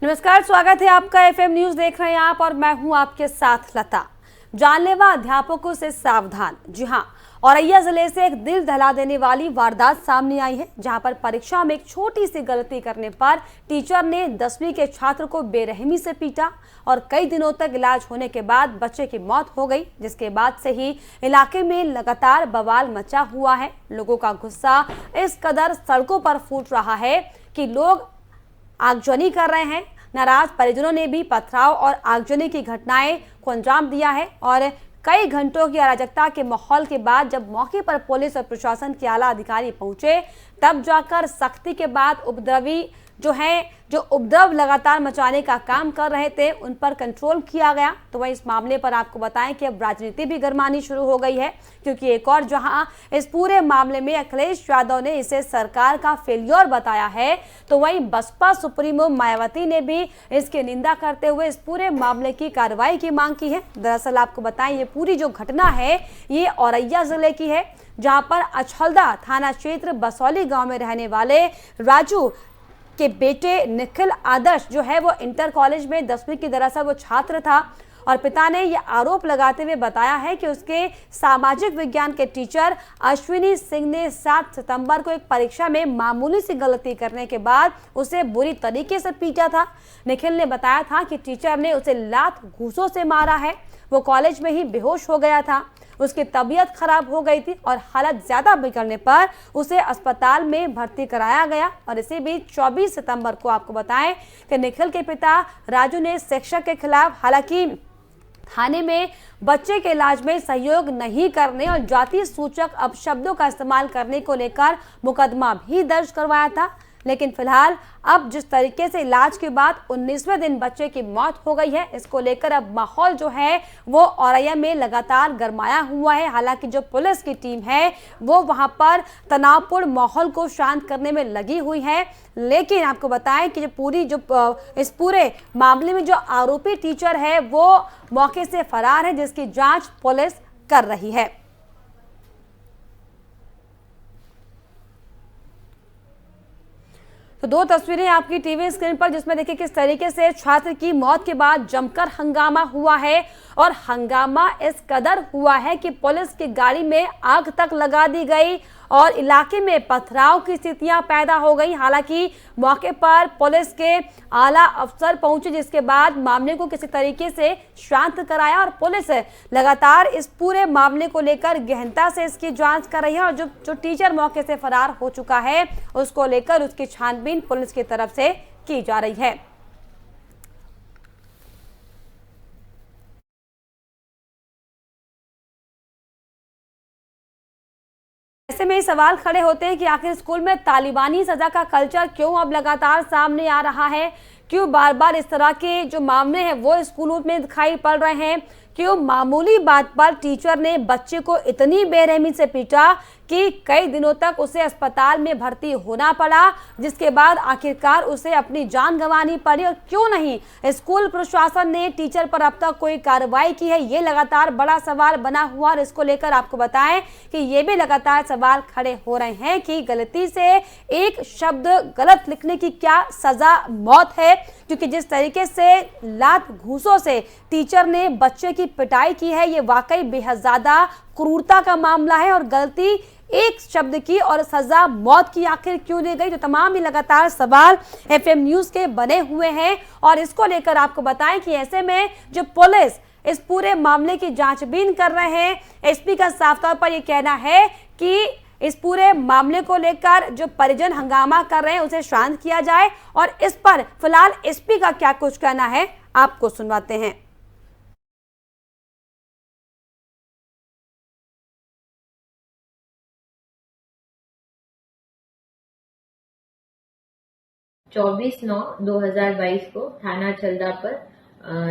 नमस्कार, स्वागत है आपका एफएम न्यूज देख रहे हैं आप और मैं हूं आपके साथ लता। जानलेवा अध्यापकों से सावधान। जी हां, औरैया जिले से एक दिल दहला देने वाली वारदात सामने आई है, जहां पर परीक्षा में एक छोटी सी गलती करने पर टीचर ने 10वीं के छात्र को बेरहमी से पीटा और कई दिनों तक इलाज होने के बाद बच्चे की मौत हो गई, जिसके बाद से ही इलाके में लगातार बवाल मचा हुआ है। लोगों का गुस्सा इस कदर सड़कों पर फूट रहा है कि लोग आगजनी कर रहे हैं। नाराज परिजनों ने भी पथराव और आगजनी की घटनाएं को अंजाम दिया है और कई घंटों की अराजकता के माहौल के बाद जब मौके पर पुलिस और प्रशासन के आला अधिकारी पहुंचे, तब जाकर सख्ती के बाद उपद्रवी जो उपद्रव लगातार मचाने का काम कर रहे थे, उन पर कंट्रोल किया गया। तो वहीं इस मामले पर आपको बताएं कि अब राजनीति भी गरमानी शुरू हो गई है, क्योंकि एक और जहां इस पूरे मामले में अखिलेश यादव ने इसे सरकार का फेलियर बताया है, तो वहीं बसपा सुप्रीमो मायावती ने भी इसकी निंदा करते हुए इस पूरे मामले की कार्रवाई की मांग की है। दरअसल आपको बताएं, ये पूरी जो घटना है ये औरैया जिले की है, जहां पर अछलदा थाना क्षेत्र बसौली गांव में रहने वाले राजू के बेटे निखिल आदर्श जो है वो इंटर कॉलेज में 10वीं की दरअसल वो छात्र था और पिता ने यह आरोप लगाते हुए बताया है कि उसके सामाजिक विज्ञान के टीचर अश्विनी सिंह ने 7 सितंबर को एक परीक्षा में मामूली सी गलती करने के बाद उसे बुरी तरीके से पीटा था। निखिल ने बताया था कि टीचर ने उसे लात घूंसों से मारा है। वो कॉलेज में ही बेहोश हो गया था, उसकी तबीयत खराब हो गई थी और हालत ज्यादा बिगड़ने पर उसे अस्पताल में भर्ती कराया गया। और इसी बीच 24 सितंबर को आपको बताएं कि निखिल के पिता राजू ने शिक्षक के खिलाफ हालांकि थाने में बच्चे के इलाज में सहयोग नहीं करने और जाति सूचक अपशब्दों का इस्तेमाल करने को लेकर मुकदमा भी दर्ज करवाया था, लेकिन फिलहाल अब जिस तरीके से इलाज के बाद 19वें दिन बच्चे की मौत हो गई है, इसको लेकर अब माहौल जो है वो औरैया में लगातार गरमाया हुआ है। हालांकि जो पुलिस की टीम है वो वहां पर तनावपूर्ण माहौल को शांत करने में लगी हुई है, लेकिन आपको बताएं कि इस पूरे मामले में जो आरोपी टीचर है वो मौके से फरार है, जिसकी जांच पुलिस कर रही है। तो 2 तस्वीरें आपकी टीवी स्क्रीन पर, जिसमें देखिए किस तरीके से छात्र की मौत के बाद जमकर हंगामा हुआ है और हंगामा इस कदर हुआ है कि पुलिस की गाड़ी में आग तक लगा दी गई और इलाके में पथराव की स्थितियां पैदा हो गई। हालांकि मौके पर पुलिस के आला अफसर पहुंचे, जिसके बाद मामले को किसी तरीके से शांत कराया और पुलिस लगातार इस पूरे मामले को लेकर गहनता से इसकी जांच कर रही है और जो टीचर मौके से फरार हो चुका है उसको लेकर उसकी छानबीन पुलिस की तरफ से की जा रही है। ऐसे में सवाल खड़े होते हैं कि आखिर स्कूल में तालिबानी सजा का कल्चर क्यों अब लगातार सामने आ रहा है, क्यों बार बार इस तरह के जो मामले हैं वो स्कूलों में दिखाई पड़ रहे हैं, क्यों मामूली बात पर टीचर ने बच्चे को इतनी बेरहमी से पीटा कि कई दिनों तक उसे अस्पताल में भर्ती होना पड़ा, जिसके बाद आखिरकार उसे अपनी जान गंवानी पड़ी। और क्यों नहीं स्कूल प्रशासन ने टीचर पर अब तक कोई कार्रवाई की है, ये लगातार बड़ा सवाल बना हुआ। और इसको लेकर आपको बताएं कि ये भी लगातार सवाल खड़े हो रहे हैं कि गलती से एक शब्द गलत लिखने की क्या सजा मौत है, क्योंकि जिस तरीके से लात घूंसों से टीचर ने बच्चे की पिटाई की है, ये वाकई बेहद ज्यादा क्रूरता का मामला है और गलती एक शब्द की और सजा मौत की आखिर क्यों दी गई, तो तमाम ही लगातार सवाल एफएम न्यूज के बने हुए हैं। और इसको लेकर आपको बताएं कि ऐसे में जो पुलिस इस पूरे मामले की जांचबीन कर रहे हैं, एसपी का साफ तौर पर यह कहना है कि इस पूरे मामले को लेकर जो परिजन हंगामा कर रहे हैं उसे शांत किया जाए। और इस पर फिलहाल एसपी का क्या कुछ कहना है आपको सुनवाते हैं। 24/9/2022 को थाना चलदा पर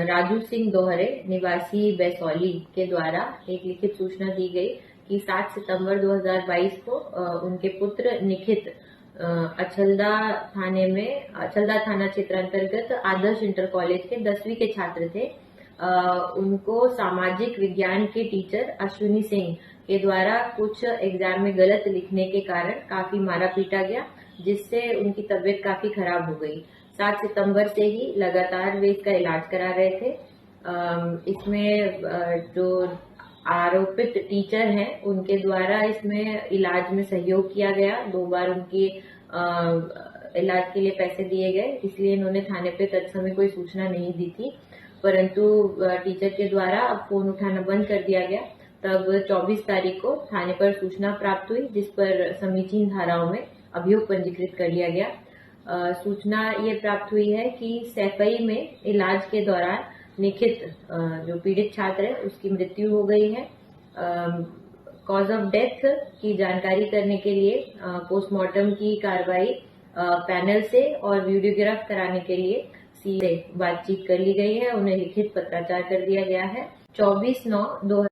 राजू सिंह दोहरे निवासी बैसौली के द्वारा एक लिखित सूचना दी गई कि 7 सितंबर 2022 को उनके पुत्र निखित अछलदा थाना क्षेत्र अंतर्गत आदर्श इंटर कॉलेज के 10वीं के छात्र थे। उनको सामाजिक विज्ञान के टीचर अश्विनी सिंह के द्वारा कुछ एग्जाम में गलत लिखने के कारण काफी मारा पीटा गया, जिससे उनकी तबीयत काफी खराब हो गई। 7 सितंबर से ही लगातार वे इसका इलाज करा रहे थे। इसमें जो आरोपित टीचर हैं उनके द्वारा इसमें इलाज में सहयोग किया गया। 2 बार उनकी इलाज के लिए पैसे दिए गए, इसलिए इन्होंने थाने पे तत्समय कोई सूचना नहीं दी थी, परंतु टीचर के द्वारा अब फोन उठाना बंद कर दिया गया। तब 24 तारीख को थाने पर सूचना प्राप्त हुई, जिस पर समीचीन धाराओं में अभियोग पंजीकृत कर लिया गया। सूचना ये प्राप्त हुई है कि सैफई में इलाज के दौरान निखित जो पीड़ित छात्र है उसकी मृत्यु हो गई है। कॉज ऑफ डेथ की जानकारी करने के लिए पोस्टमार्टम की कार्रवाई पैनल से और वीडियोग्राफ कराने के लिए सी से बातचीत कर ली गई है। उन्हें लिखित पत्राचार कर दिया गया है। 24/9/2000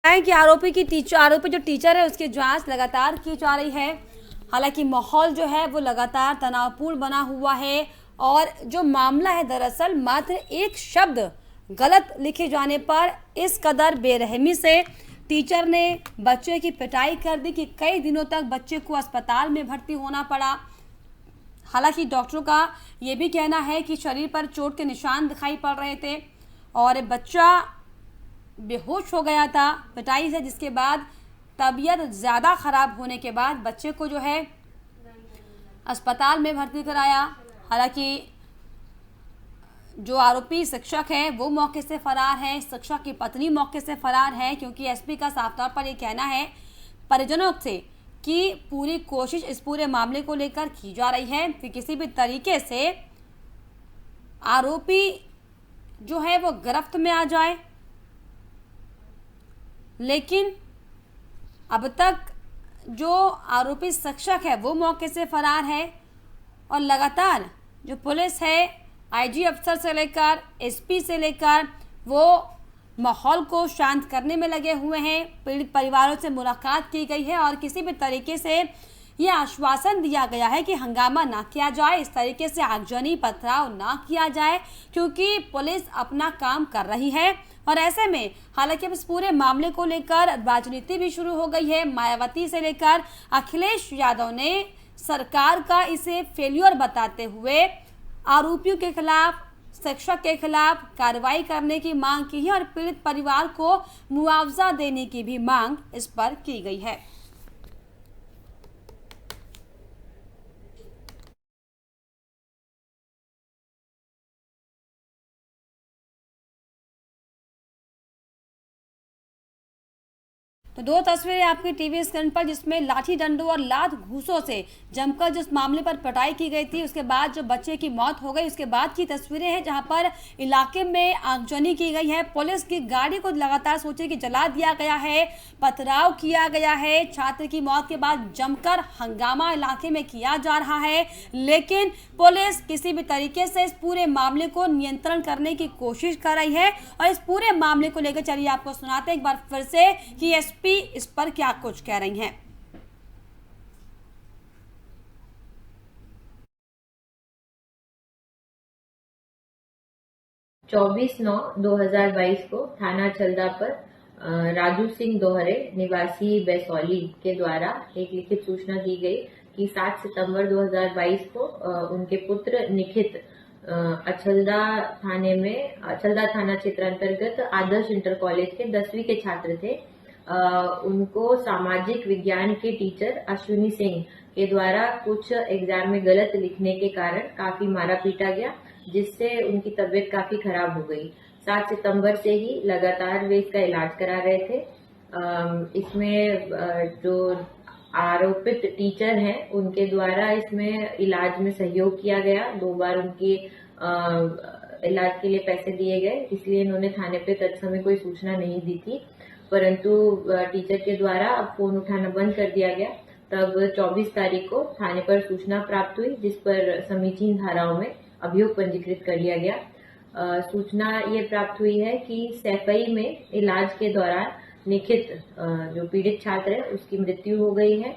है कि आरोपी जो टीचर है उसकी जांच लगातार की जा रही है। हालांकि माहौल जो है वो लगातार तनावपूर्ण बना हुआ है और जो मामला है दरअसल मात्र एक शब्द गलत लिखे जाने पर इस कदर बेरहमी से टीचर ने बच्चे की पिटाई कर दी कि कई दिनों तक बच्चे को अस्पताल में भर्ती होना पड़ा। हालांकि डॉक्टरों का ये भी कहना है कि शरीर पर चोट के निशान दिखाई पड़ रहे थे और बच्चा बेहोश हो गया था पिटाई से, जिसके बाद तबीयत ज़्यादा ख़राब होने के बाद बच्चे को जो है अस्पताल में भर्ती कराया। हालांकि जो आरोपी शिक्षक है वो मौके से फरार है, शिक्षक की पत्नी मौके से फरार है, क्योंकि एसपी का साफ तौर पर ये कहना है परिजनों से कि पूरी कोशिश इस पूरे मामले को लेकर की जा रही है कि किसी भी तरीके से आरोपी जो है वो गिरफ्त में आ जाए। लेकिन अब तक जो आरोपी शिक्षक है वो मौके से फरार है और लगातार जो पुलिस है आईजी अफसर से लेकर एसपी से लेकर वो माहौल को शांत करने में लगे हुए हैं। पीड़ित परिवारों से मुलाकात की गई है और किसी भी तरीके से ये आश्वासन दिया गया है कि हंगामा ना किया जाए, इस तरीके से आगजनी पथराव ना किया जाए, क्योंकि पुलिस अपना काम कर रही है। और ऐसे में हालांकि अब इस पूरे मामले को लेकर राजनीति भी शुरू हो गई है। मायावती से लेकर अखिलेश यादव ने सरकार का इसे फेल्योर बताते हुए आरोपियों के खिलाफ, शिक्षक के खिलाफ कार्रवाई करने की मांग की है और पीड़ित परिवार को मुआवजा देने की भी मांग इस पर की गई है। तो 2 तस्वीरें आपकी टीवी स्क्रीन पर, जिसमें लाठी डंडों और लात घूसों से जमकर जिस मामले पर पिटाई की गई थी, उसके बाद जो बच्चे की मौत हो गई उसके बाद की तस्वीरें हैं, जहां पर इलाके में आगजनी की गई है। पुलिस की गाड़ी को लगातार सोचे कि जला दिया गया है, पथराव किया गया है। छात्र की मौत के बाद जमकर हंगामा इलाके में किया जा रहा है, लेकिन पुलिस किसी भी तरीके से इस पूरे मामले को नियंत्रण करने की कोशिश कर रही है। और इस पूरे मामले को लेकर चलिए आपको सुनाते हैं एक बार फिर से कि एसपी इस पर क्या कुछ कह रही हैं। 24/9/2022 को थाना चल्दा पर राजू सिंह दोहरे निवासी बैसौली के द्वारा एक लिखित सूचना दी गई कि 7 सितंबर 2022 को उनके पुत्र निखित अचलदा थाना क्षेत्र अंतर्गत आदर्श इंटर कॉलेज के 10वीं के छात्र थे। उनको सामाजिक विज्ञान के टीचर अश्विनी सिंह के द्वारा कुछ एग्जाम में गलत लिखने के कारण काफी मारा पीटा गया, जिससे उनकी तबीयत काफी खराब हो गई। 7 सितंबर से ही लगातार वे इसका इलाज करा रहे थे। इसमें जो आरोपित टीचर हैं उनके द्वारा इसमें इलाज में सहयोग किया गया। 2 बार उनकी इलाज के लिए पैसे दिए गए, इसलिए इन्होंने थाने पे तत्समय कोई सूचना नहीं दी थी, परंतु टीचर के द्वारा अब फोन उठाना बंद कर दिया गया। तब 24 तारीख को थाने पर सूचना प्राप्त हुई, जिस पर समीचीन धाराओं में अभियोग पंजीकृत कर लिया गया। सूचना ये प्राप्त हुई है कि सैफई में इलाज के दौरान निखित जो पीड़ित छात्र है उसकी मृत्यु हो गई है।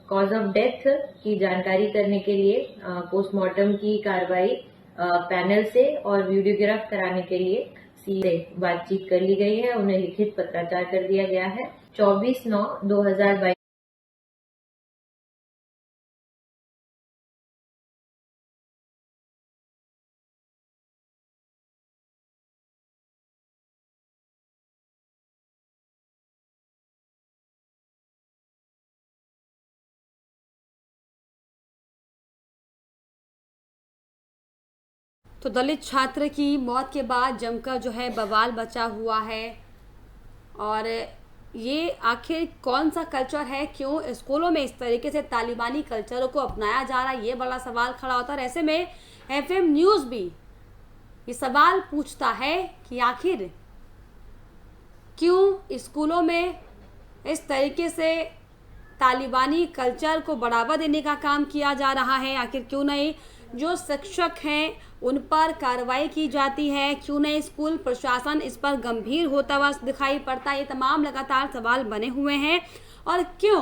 कॉज ऑफ डेथ की जानकारी करने के लिए पोस्टमार्टम की कार्रवाई पैनल से और वीडियोग्राफ कराने के लिए से बातचीत कर ली गई है। उन्हें लिखित पत्राचार कर दिया गया है। 24/9/2022 तो दलित छात्र की मौत के बाद जमकर जो है बवाल बचा हुआ है। और ये आखिर कौन सा कल्चर है, क्यों स्कूलों में इस तरीके से तालिबानी कल्चरों को अपनाया जा रहा है, ये बड़ा सवाल खड़ा होता है। ऐसे में एफएम न्यूज़ भी ये सवाल पूछता है कि आखिर क्यों स्कूलों में इस तरीके से तालिबानी कल्चर को बढ़ावा देने का काम किया जा रहा है। आखिर क्यों नहीं जो शिक्षक हैं उन पर कार्रवाई की जाती है, क्यों नहीं स्कूल प्रशासन इस पर गंभीर होता हुआ दिखाई पड़ता है। ये तमाम लगातार सवाल बने हुए हैं। और क्यों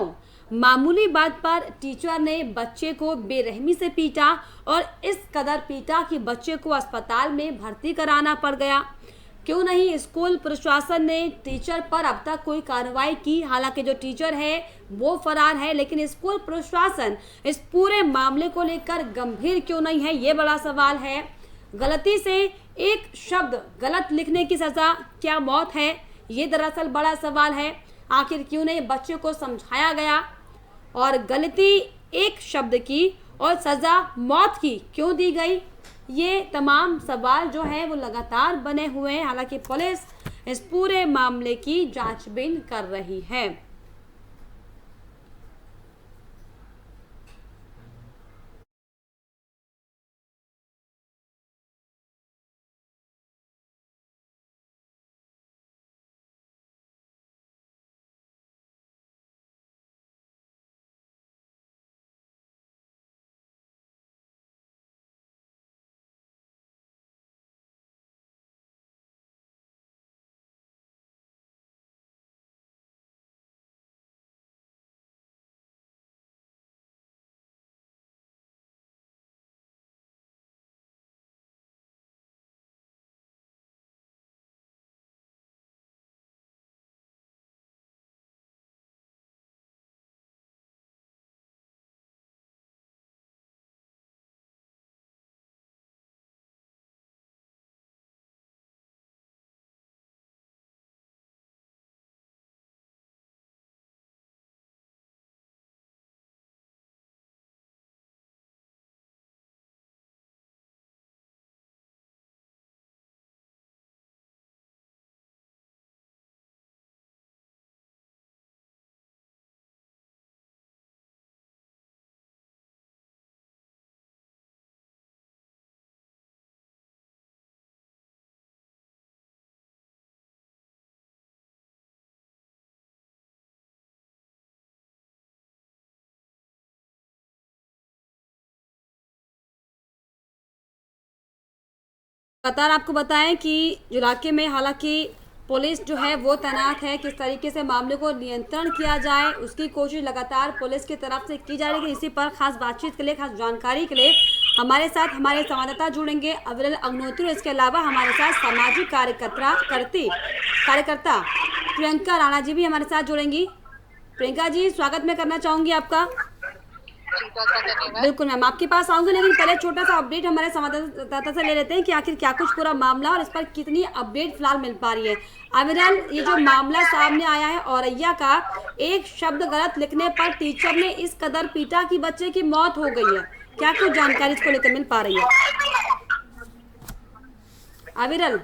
मामूली बात पर टीचर ने बच्चे को बेरहमी से पीटा और इस कदर पीटा कि बच्चे को अस्पताल में भर्ती कराना पड़ गया। क्यों नहीं स्कूल प्रशासन ने टीचर पर अब तक कोई कार्रवाई की। हालांकि जो टीचर है वो फरार है, लेकिन स्कूल प्रशासन इस पूरे मामले को लेकर गंभीर क्यों नहीं है, ये बड़ा सवाल है। गलती से एक शब्द गलत लिखने की सजा क्या मौत है, ये दरअसल बड़ा सवाल है। आखिर क्यों नहीं बच्चे को समझाया गया और गलती एक शब्द की और सजा मौत की क्यों दी गई, ये तमाम सवाल जो है वो लगातार बने हुए हैं। हालांकि पुलिस इस पूरे मामले की जांचबीन कर रही है। लगातार आपको बताएं कि इलाके में हालांकि पुलिस जो है वो तैनात है। किस तरीके से मामले को नियंत्रण किया जाए उसकी कोशिश लगातार पुलिस की तरफ से की जा रही है। इसी पर खास बातचीत के लिए, खास जानकारी के लिए हमारे साथ हमारे संवाददाता जुड़ेंगे अविरल अग्नोत्री। इसके अलावा हमारे साथ सामाजिक कार्यकर्ता प्रियंका राणा जी भी हमारे साथ जुड़ेंगी। प्रियंका जी, स्वागत मैं करना चाहूंगी आपका। बिल्कुल मैम, आपके पास आऊंगी, लेकिन पहले छोटा सा अपडेट हमारे संवाददाता से ले लेते हैं कि आखिर क्या कुछ पूरा मामला और इस पर कितनी अपडेट फिलहाल मिल पा रही है। अविरल, ये जो मामला सामने आया है औरैया का, एक शब्द गलत लिखने पर टीचर ने इस कदर पीटा कि बच्चे की मौत हो गई है, क्या कुछ जानकारी इसको लेकर मिल पा रही है अविरल?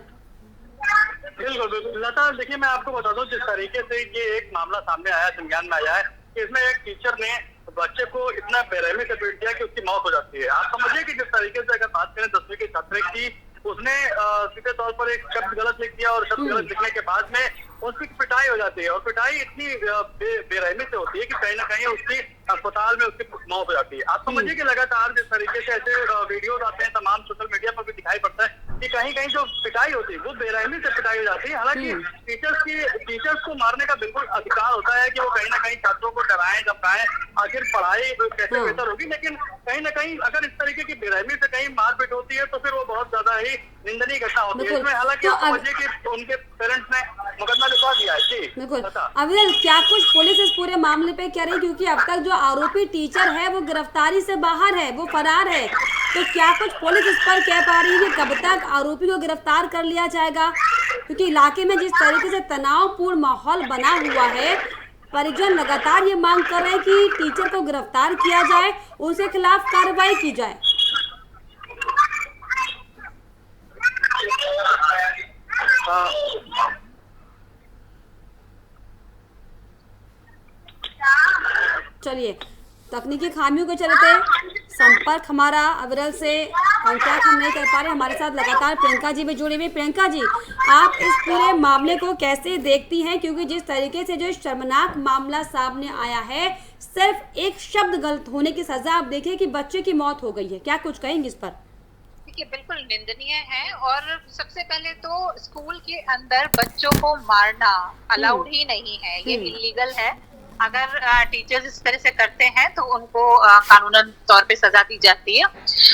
बिल्कुल लता, देखिए मैं आपको बता दूं, जिस तरीके से ये एक मामला सामने आया, संज्ञान में आया है, इसमें एक टीचर ने बच्चे को इतना बेरहमी से पीट दिया कि उसकी मौत हो जाती है। आप समझिए कि जिस तरीके से अगर बात करें 10वीं के छात्र की उसने सीधे तौर पर एक शब्द गलत लिख दिया और शब्द गलत लिखने के बाद में उसकी पिटाई हो जाती है और पिटाई इतनी बेरहमी से होती है कि कहीं ना कहीं उसकी अस्पताल में उसकी मौत हो जाती है। आप समझिए कि लगातार जिस तरीके से ऐसे वीडियोज आते हैं तमाम सोशल मीडिया पर भी दिखाई पड़ता है कि कहीं कहीं जो पिटाई होती है वो बेरहमी से पिटाई हो जाती है। हालांकि टीचर्स को मारने का बिल्कुल अधिकार होता है कि वो कहीं ना कहीं छात्रों को डराएं धमकाएं, आखिर पढ़ाई कैसे बेहतर होगी। लेकिन कहीं ना कहीं अगर इस तरीके की बेरहमी से कहीं मारपीट होती है तो फिर वो बहुत ज्यादा ही निंदनीय घटना होती है। इसमें हालांकि आप समझिए कि उनके पेरेंट्स ने मुकदमा लिखवा दिया है। जी बिल्कुल। अविरल, क्या कुछ पुलिस इस पूरे मामले पे कह रही, क्योंकि अब तक जो आरोपी टीचर है वो गिरफ्तारी से बाहर है, वो फरार है, तो क्या कुछ पुलिस इस पर कह पा रही है कि कब तक आरोपी को गिरफ्तार कर लिया जाएगा? क्योंकि इलाके में जिस तरीके से तनावपूर्ण माहौल बना हुआ है, परिजन लगातार ये मांग कर रहे हैं कि टीचर को गिरफ्तार किया जाए, उसके खिलाफ कार्रवाई की जाए। चलिए, तकनीकी खामियों के चलते संपर्क हमारा अविरल से कॉन्टैक्ट हम नहीं कर पा रहे। हमारे साथ लगातार प्रियंका जी भी जुड़ी हुई। प्रियंका जी, आप इस पूरे मामले को कैसे देखती हैं? क्योंकि जिस तरीके से जो शर्मनाक मामला सामने आया है, सिर्फ एक शब्द गलत होने की सजा आप देखिए कि बच्चे की मौत हो गई है, क्या कुछ कहेंगे इस पर? देखिए, बिल्कुल निंदनीय है और सबसे पहले तो स्कूल के अंदर बच्चों को मारना अलाउड ही नहीं है, ये इलीगल है। अगर टीचर्स इस तरह से करते हैं तो उनको कानूनन तौर पे सजा दी जाती है।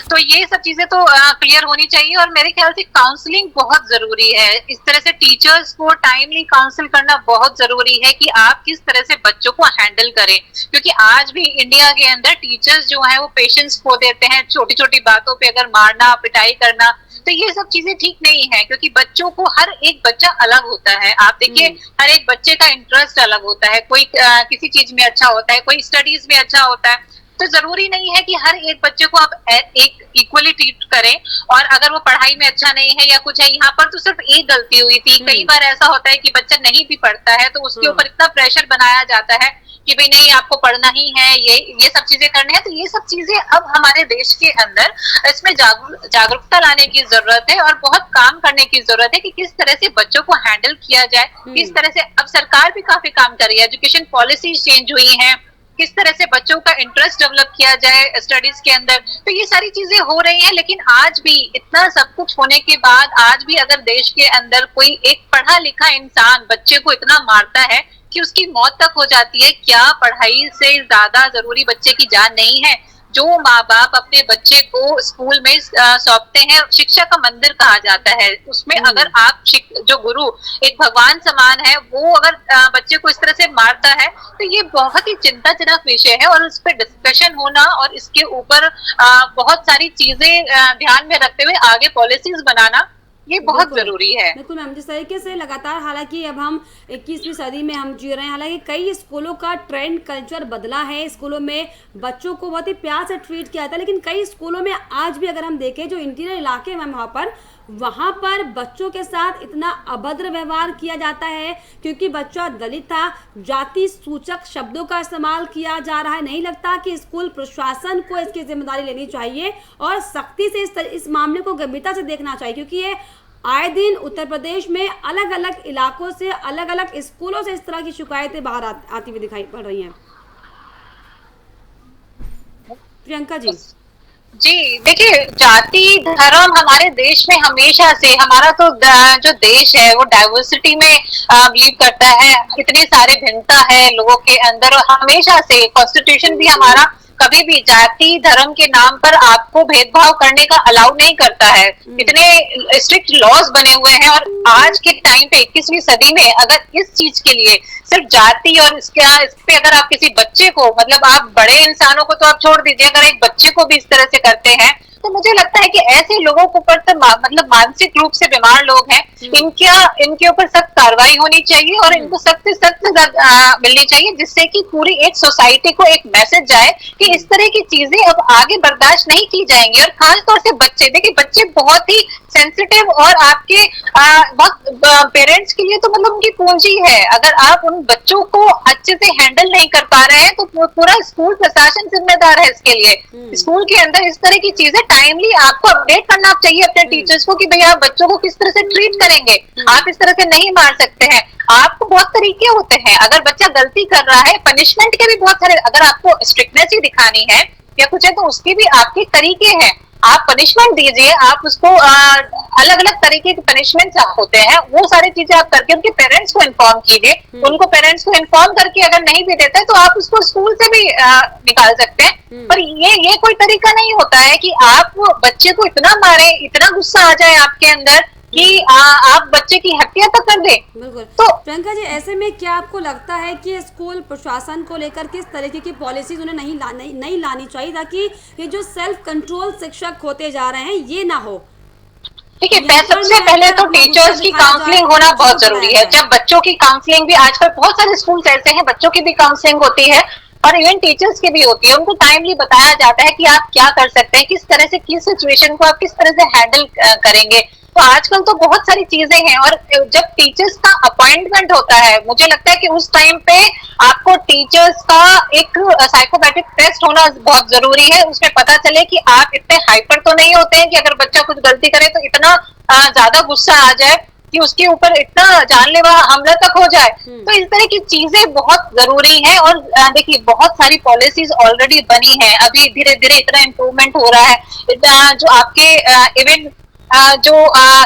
तो ये सब चीजें तो क्लियर होनी चाहिए और मेरे ख्याल से काउंसलिंग बहुत जरूरी है। इस तरह से टीचर्स को टाइमली काउंसिल करना बहुत जरूरी है कि आप किस तरह से बच्चों को हैंडल करें, क्योंकि आज भी इंडिया के अंदर टीचर्स जो है वो पेशेंस खो देते हैं छोटी छोटी बातों पे, अगर मारना पिटाई करना, तो ये सब चीजें ठीक नहीं है। क्योंकि बच्चों को, हर एक बच्चा अलग होता है, आप देखिए हर एक बच्चे का इंटरेस्ट अलग होता है, कोई किसी चीज में अच्छा होता है, कोई स्टडीज में अच्छा होता है। तो जरूरी नहीं है कि हर एक बच्चे को आप एक इक्वली ट्रीट करें। और अगर वो पढ़ाई में अच्छा नहीं है या कुछ है, यहाँ पर तो सिर्फ एक गलती हुई थी। कई बार ऐसा होता है कि बच्चा नहीं भी पढ़ता है तो उसके ऊपर इतना प्रेशर बनाया जाता है कि भाई नहीं, आपको पढ़ना ही है, ये सब चीजें करनी है। तो ये सब चीजें अब हमारे देश के अंदर इसमें जागरूकता लाने की जरूरत है और बहुत काम करने की जरूरत है कि किस तरह से बच्चों को हैंडल किया जाए, किस तरह से। अब सरकार भी काफी काम कर रही है, एजुकेशन पॉलिसी चेंज हुई है, किस तरह से बच्चों का इंटरेस्ट डेवलप किया जाए स्टडीज के अंदर। तो ये सारी चीजें हो रही हैं, लेकिन आज भी इतना सब कुछ होने के बाद आज भी अगर देश के अंदर कोई एक पढ़ा लिखा इंसान बच्चे को इतना मारता है कि उसकी मौत तक हो जाती है, क्या पढ़ाई से ज्यादा जरूरी बच्चे की जान नहीं है? जो माँ बाप अपने बच्चे को स्कूल में सौंपते हैं, शिक्षा का मंदिर कहा जाता है, उसमें अगर आप जो गुरु एक भगवान समान है, वो अगर बच्चे को इस तरह से मारता है तो ये बहुत ही चिंताजनक विषय है। और उस पर डिस्कशन होना और इसके ऊपर बहुत सारी चीजें ध्यान में रखते हुए आगे पॉलिसीज बनाना, ये बहुत जरूरी है। बिल्कुल मैम, जिस तरीके से लगातार, हालांकि अब हम 21वीं सदी में हम जी रहे हैं, हालांकि कई स्कूलों का ट्रेंड कल्चर बदला है, स्कूलों में बच्चों को बहुत ही प्यार से ट्रीट किया जाता है, लेकिन कई स्कूलों में आज भी अगर हम देखें जो इंटीरियर इलाके में वहाँ पर बच्चों के साथ इतना अभद्र व्यवहार किया जाता है क्योंकि बच्चा दलित था, जाति सूचक शब्दों का इस्तेमाल किया जा रहा है। नहीं लगता कि स्कूल प्रशासन को इसकी जिम्मेदारी लेनी चाहिए और सख्ती से इस मामले को गंभीरता से देखना चाहिए, क्योंकि ये आए दिन उत्तर प्रदेश में अलग अलग इलाकों से, अलग अलग स्कूलों से इस तरह की शिकायतें बाहर आती हुई दिखाई पड़ रही हैं। प्रियंका जी। जी देखिए, जाति धर्म हमारे देश में हमेशा से, हमारा तो जो देश है वो डाइवर्सिटी में बिलीव करता है, इतने सारे भिन्नता है लोगों के अंदर, और हमेशा से कॉन्स्टिट्यूशन भी हमारा कभी भी जाति धर्म के नाम पर आपको भेदभाव करने का अलाउ नहीं करता है। इतने स्ट्रिक्ट लॉज बने हुए हैं और आज के टाइम पे 21वीं सदी में अगर इस चीज के लिए सिर्फ जाति और इस पे अगर आप किसी बच्चे को, मतलब आप बड़े इंसानों को तो आप छोड़ दीजिए, अगर एक बच्चे को भी इस तरह से करते हैं तो मुझे लगता है कि ऐसे लोगों के ऊपर तो मतलब मानसिक रूप से बीमार लोग हैं, इनके ऊपर सख्त कार्रवाई होनी चाहिए और इनको सख्त से सख्त मिलनी चाहिए, जिससे कि पूरी एक सोसाइटी को एक मैसेज जाए कि इस तरह की चीजें अब आगे बर्दाश्त नहीं की जाएंगी। और खास तौर से बच्चे, देखिए बच्चे बहुत ही सेंसिटिव और आपके पेरेंट्स के लिए तो मतलब उनकी पूंजी है। अगर आप उन बच्चों को अच्छे से हैंडल नहीं कर पा रहे हैं तो पूरा स्कूल प्रशासन जिम्मेदार है इसके लिए। स्कूल के अंदर इस तरह की चीजें टाइमली आपको अपडेट करना चाहिए अपने टीचर्स को कि भैया आप बच्चों को किस तरह से ट्रीट करेंगे, आप इस तरह से नहीं मार सकते हैं। आपको बहुत तरीके होते हैं, अगर बच्चा गलती कर रहा है पनिशमेंट के भी बहुत सारे, अगर आपको स्ट्रिक्टनेस ही दिखानी है या कुछ है तो उसके भी आपके तरीके हैं। आप पनिशमेंट दीजिए, आप उसको अलग अलग तरीके के पनिशमेंट होते हैं, वो सारी चीजें आप करके उनके पेरेंट्स को इन्फॉर्म कीजिए। उनको पेरेंट्स को इन्फॉर्म करके अगर नहीं भी देते तो आप उसको स्कूल से भी निकाल सकते हैं। पर ये कोई तरीका नहीं होता है कि आप बच्चे को इतना मारे, इतना गुस्सा आ जाए आपके अंदर कि आप बच्चे की हत्या तक कर दे। बिल्कुल। तो प्रियंका जी, ऐसे में क्या आपको लगता है कि स्कूल प्रशासन को लेकर किस तरीके की पॉलिसीज उन्हें नहीं लानी चाहिए ताकि ये जो सेल्फ कंट्रोल शिक्षक होते जा रहे हैं ये ना हो? देखिए, सबसे पहले तो टीचर्स की काउंसलिंग होना बहुत जरूरी है। जब बच्चों की काउंसलिंग भी, आजकल बहुत सारे स्कूल ऐसे हैं बच्चों की भी काउंसलिंग होती है और इवन टीचर्स की भी होती है। उनको टाइमली बताया जाता है कि आप क्या कर सकते हैं, किस तरह से किस सिचुएशन को आप किस तरह से हैंडल करेंगे। तो आजकल तो बहुत सारी चीजें हैं और जब टीचर्स का अपॉइंटमेंट होता है, मुझे लगता है कि उस टाइम पे आपको टीचर्स का एक साइकोमेट्रिक टेस्ट होना बहुत जरूरी है। उसमें पता चले कि आप इतने हाइपर तो नहीं होते हैं कि अगर बच्चा कुछ गलती करे तो इतना ज्यादा गुस्सा आ जाए कि उसके ऊपर इतना जानलेवा हमला तक हो जाए। तो इस तरह की चीजें बहुत जरूरी हैं और देखिए बहुत सारी पॉलिसीज ऑलरेडी बनी है, अभी धीरे धीरे इतना इम्प्रूवमेंट हो रहा है। जो आपके इवन जो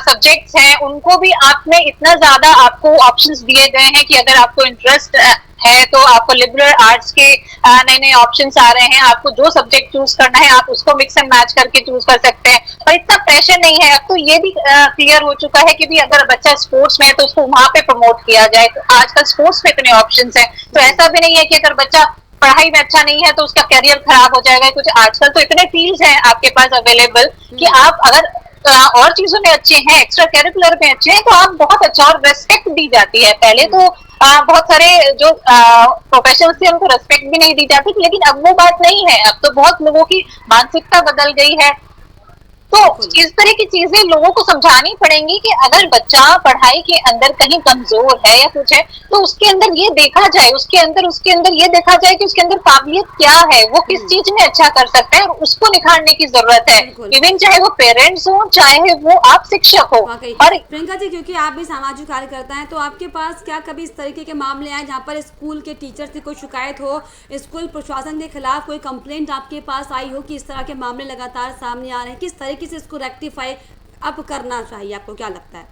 सब्जेक्ट्स हैं उनको भी आपने इतना ज्यादा आपको ऑप्शंस दिए गए हैं कि अगर आपको इंटरेस्ट है तो आपको लिबरल आर्ट्स के नए नए ऑप्शंस आ रहे हैं। आपको जो सब्जेक्ट चूज करना है आप उसको मिक्स एंड मैच करके चूज कर सकते हैं और इतना प्रेशर नहीं है। अब तो ये भी क्लियर हो चुका है कि भी अगर बच्चा स्पोर्ट्स में है तो उसको वहां पे प्रमोट किया जाए। तो आजकल स्पोर्ट्स में इतने ऑप्शंस हैं, तो ऐसा भी नहीं है कि अगर बच्चा पढ़ाई में अच्छा नहीं है तो उसका करियर खराब हो जाएगा। कुछ आजकल तो इतने फील्ड्स हैं आपके पास अवेलेबल कि आप अगर और चीजों में अच्छे हैं, एक्स्ट्रा करिकुलर में अच्छे हैं तो आप बहुत अच्छा, और रेस्पेक्ट दी जाती है। पहले तो बहुत सारे जो प्रोफेशनल्स थे उनको रेस्पेक्ट भी नहीं दी जाती थी, लेकिन अब वो बात नहीं है। अब तो बहुत लोगों की मानसिकता बदल गई है। तो इस तरह की चीजें लोगों को समझानी पड़ेंगी कि अगर बच्चा पढ़ाई के अंदर कहीं कमजोर है या कुछ है तो उसके अंदर ये देखा जाए, उसके अंदर ये देखा जाए कि उसके अंदर काबिलियत क्या है, वो किस चीज में अच्छा कर सकता है और उसको निखारने की जरूरत है। इवन चाहे वो पेरेंट्स हो चाहे वो आप शिक्षक हो। और प्रियंका जी, क्योंकि आप भी सामाजिक कार्यकर्ता हैं, तो आपके पास क्या कभी इस तरीके के मामले आए जहाँ पर स्कूल के टीचर से कोई शिकायत हो, स्कूल प्रशासन के खिलाफ कोई कंप्लेंट आपके पास आई हो कि इस तरह के मामले लगातार सामने आ रहे हैं, किस तरीके से इसको रेक्टिफाई अब करना चाहिए, आपको क्या लगता है?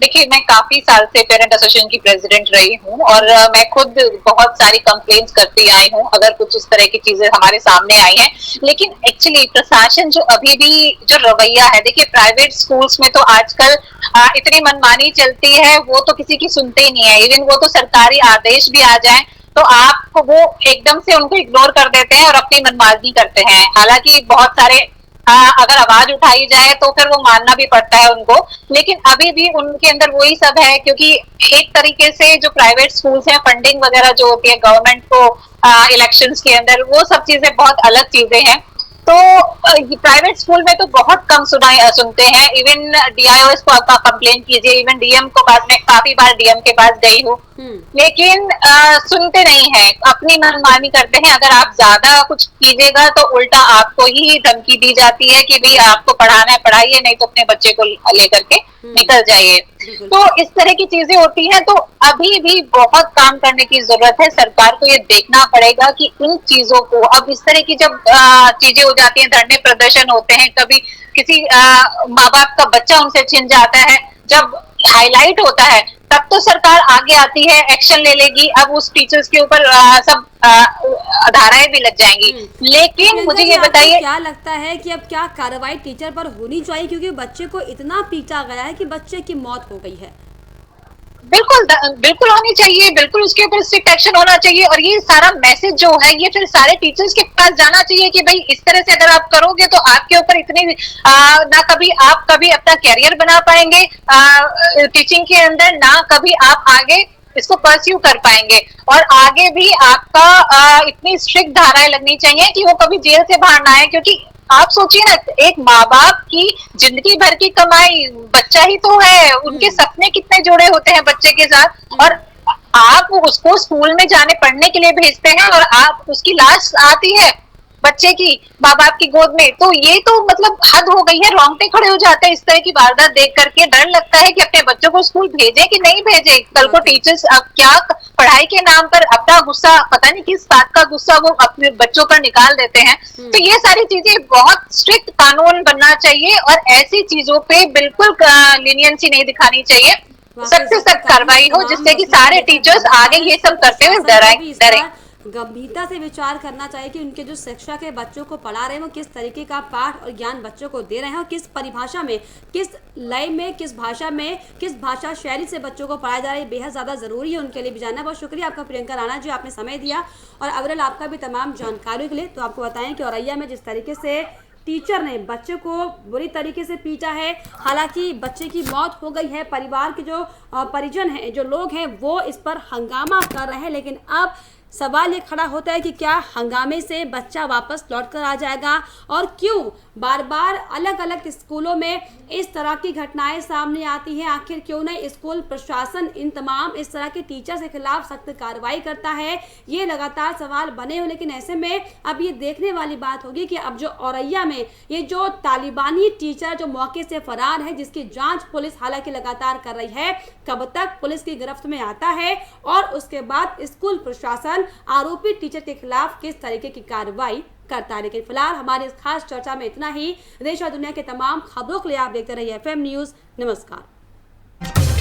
देखिए, मैं काफी साल से पेरेंट एसोसिएशन की प्रेसिडेंट रही हूँ और मैं खुद बहुत सारी कंप्लेंट्स करती आई हूँ अगर कुछ इस तरह की चीजें हमारे सामने आई हैं। लेकिन एक्चुअली प्रशासन जो अभी भी जो रवैया है, देखिए प्राइवेट स्कूल्स में तो आजकल इतनी मनमानी चलती है, वो तो किसी की सुनते ही नहीं है। इवन वो तो सरकारी आदेश भी आ जाए तो आपको वो एकदम से उनको इग्नोर कर देते हैं और अपनी मनमानी करते हैं। हालांकि बहुत सारे अगर आवाज उठाई जाए तो फिर वो मानना भी पड़ता है उनको, लेकिन अभी भी उनके अंदर वही सब है। क्योंकि एक तरीके से जो प्राइवेट स्कूल्स हैं, फंडिंग वगैरह जो होती है गवर्नमेंट को इलेक्शंस के अंदर, वो सब चीजें बहुत अलग चीजें हैं। तो प्राइवेट स्कूल में तो बहुत कम सुनते हैं। इवन DIOS को आपका कंप्लेन कीजिए, इवन DM को पास में काफी बार DM के पास गई हूँ, लेकिन सुनते नहीं है, अपनी मनमानी करते हैं। अगर आप ज्यादा कुछ कीजिएगा तो उल्टा आपको ही धमकी दी जाती है कि भाई आपको पढ़ाना है पढ़ाइए, नहीं तो अपने बच्चे को लेकर के निकल जाइए। तो इस तरह की चीजें होती हैं। तो अभी भी बहुत काम करने की जरूरत है। सरकार को ये देखना पड़ेगा कि इन चीजों को, अब इस तरह की जब चीजें हो जाती हैं, धरने प्रदर्शन होते हैं, कभी किसी माँ बाप का बच्चा उनसे छिन जाता है, जब हाईलाइट होता है तब तो सरकार आगे आती है, एक्शन ले लेगी। अब उस टीचर्स के ऊपर सब धाराएं भी लग जाएंगी। लेकिन मुझे ये बताइए, क्या लगता है कि अब क्या कार्रवाई टीचर पर होनी चाहिए, क्योंकि बच्चे को इतना पीटा गया है कि बच्चे की मौत हो गई है? बिल्कुल होनी चाहिए, बिल्कुल उसके ऊपर स्ट्रिक्ट एक्शन होना चाहिए। और ये सारा मैसेज जो है ये फिर सारे टीचर्स के पास जाना चाहिए कि भाई इस तरह से अगर आप करोगे तो आपके ऊपर इतनी ना कभी आप कभी अपना कैरियर बना पाएंगे टीचिंग के अंदर, ना कभी आप आगे इसको परस्यू कर पाएंगे। और आगे भी आपका इतनी स्ट्रिक्ट धाराएं लगनी चाहिए कि वो कभी जेल से बाहर ना आए। क्योंकि आप सोचिए ना, एक माँ बाप की जिंदगी भर की कमाई, बच्चा ही तो है, उनके सपने कितने जुड़े होते हैं बच्चे के साथ, और आप उसको स्कूल में जाने पढ़ने के लिए भेजते हैं और आप उसकी लाश आती है बच्चे की माँ बाप की गोद में। तो ये तो मतलब हद हो गई है, रोंगटे खड़े हो जाते हैं इस तरह की वारदात देख करके। डर लगता है कि अपने बच्चों को स्कूल भेजें कि नहीं भेजें। कल को टीचर्स अब क्या पढ़ाई के नाम पर अपना गुस्सा, पता नहीं किस बात का गुस्सा वो अपने बच्चों पर निकाल देते हैं। तो ये सारी चीजें, बहुत स्ट्रिक्ट कानून बनना चाहिए और ऐसी चीजों पे बिल्कुल लीनियंसी नहीं दिखानी चाहिए। सख्त से सख्त कार्रवाई हो जिससे कि सारे टीचर्स आगे ये सब करते हुए डरें। गंभीरता से विचार करना चाहिए कि उनके जो शिक्षक है बच्चों को पढ़ा रहे हैं वो किस तरीके का पाठ और ज्ञान बच्चों को दे रहे हैं और किस परिभाषा में, किस लय में, किस भाषा में, किस भाषा शैली से बच्चों को पढ़ाया जा रहा है। बेहद ज़्यादा ज़रूरी है उनके लिए भी जानना। बहुत शुक्रिया आपका प्रियंका राणा जी, आपने समय दिया और अवरल आपका भी तमाम जानकारी के लिए। तो आपको बताएं कि औरैया में जिस तरीके से टीचर ने बच्चे को बुरी तरीके से पीटा है, हालांकि बच्चे की मौत हो गई है, परिवार के जो परिजन हैं, जो लोग हैं, वो इस पर हंगामा कर रहे हैं। लेकिन अब सवाल ये खड़ा होता है कि क्या हंगामे से बच्चा वापस लौट कर आ जाएगा और क्यों बार बार अलग अलग स्कूलों में इस तरह की घटनाएं सामने आती हैं। आखिर क्यों नहीं स्कूल प्रशासन इन तमाम इस तरह के टीचर के खिलाफ सख्त कार्रवाई करता है, ये लगातार सवाल बने हुए। लेकिन ऐसे में अब ये देखने वाली बात होगी कि अब जो औरैया में ये जो तालिबानी टीचर जो मौके से फरार है, जिसकी जांच पुलिस हालांकि लगातार कर रही है, कब तक पुलिस की गिरफ्त में आता है और उसके बाद स्कूल प्रशासन आरोपी टीचर के खिलाफ किस तरीके की कार्रवाई करता है। लेकिन फिलहाल हमारी इस खास चर्चा में इतना ही। देश और दुनिया के तमाम खबरों के लिए आप देखते रहिए FM न्यूज़। नमस्कार।